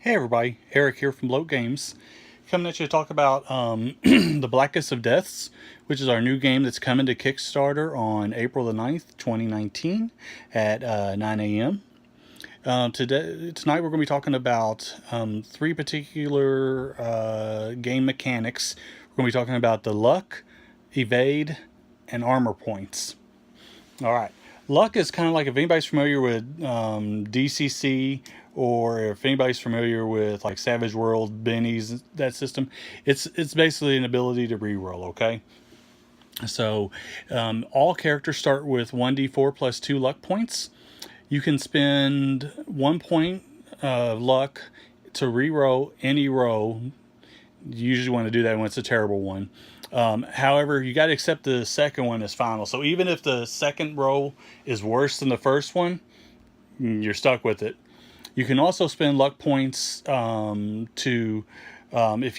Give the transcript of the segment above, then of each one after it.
Hey everybody, Eric here from Bloat Games, coming at you to talk about the Blackest of Deaths, which is our new game that's coming to Kickstarter on April the 9th, 2019 at 9 a.m. Tonight we're going to be talking about three particular game mechanics. We're going to be talking about the luck, evade, and armor points. Alright, luck is kind of like, if anybody's familiar with DCC, or if anybody's familiar with like Savage World, Benny's, that system, it's basically an ability to reroll, okay? So all characters start with 1d4 plus 2 luck points. You can spend 1 point of luck to reroll any row. You usually want to do that when it's a terrible one. However, you got to accept the second one as final. So even if the second roll is worse than the first one, you're stuck with it. You can also spend luck points if you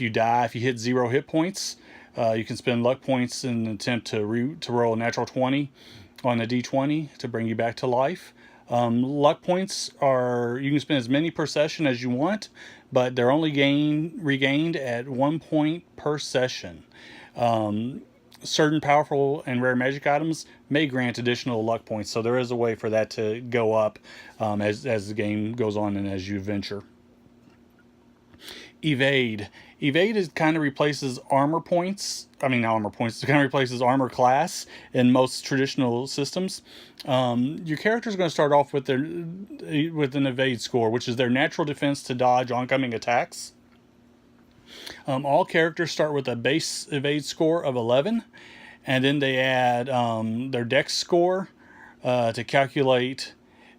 die, if you hit 0 hit points, you can spend luck points in an attempt to roll a natural 20 on a d20 to bring you back to life. Luck points you can spend as many per session as you want, but they're only regained at 1 point per session. Certain powerful and rare magic items may grant additional luck points, so there is a way for that to go up as the game goes on and as you venture. Evade is kind of replaces armor points. I mean, not armor points. It kind of replaces armor class in most traditional systems. Your character is going to start off with an evade score, which is their natural defense to dodge oncoming attacks. All characters start with a base evade score of 11, and then they add their dex score to calculate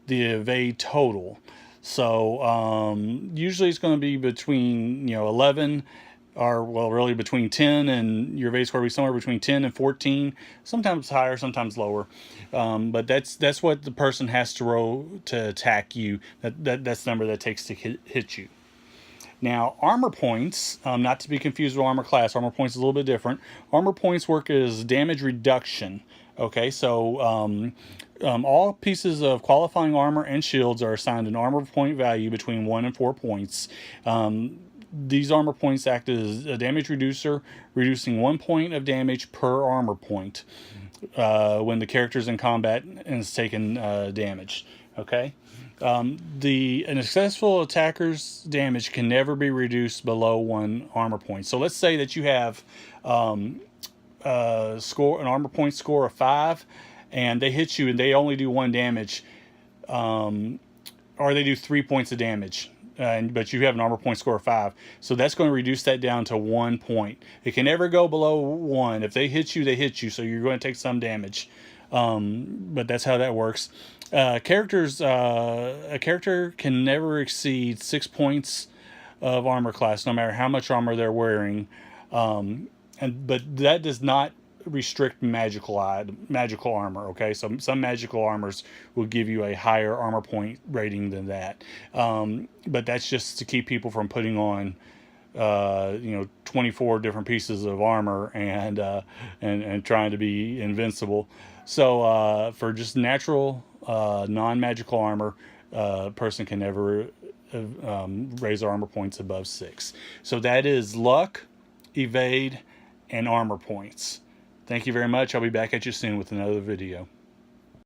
the evade total. So usually it's going to be between 11, or well, really between 10, and your evade score will be somewhere between 10 and 14. Sometimes higher, sometimes lower. But that's what the person has to roll to attack you. That's the number that takes to hit you. Now, armor points, not to be confused with armor class. Armor points is a little bit different. Armor points work as damage reduction. Okay, so all pieces of qualifying armor and shields are assigned an armor point value between 1 and 4 points. These armor points act as a damage reducer, reducing 1 point of damage per armor point when the character's in combat and is taking damage. Okay. An successful attacker's damage can never be reduced below 1 armor point. So let's say that you have an armor point score of 5, and they hit you and they only do 1 damage, or they do 3 points of damage, but you have an armor point score of 5. So that's going to reduce that down to 1 point. It can never go below 1. If they hit you, they hit you, so you're going to take some damage. But that's how that works. A character can never exceed 6 points of armor class, no matter how much armor they're wearing. But that does not restrict magical armor. Okay, so some magical armors will give you a higher armor point rating than that. But that's just to keep people from putting on 24 different pieces of armor and trying to be invincible. So for just natural non-magical armor, a person can never raise their armor points above 6. So that is luck, evade, and armor points. Thank you very much. I'll be back at you soon with another video.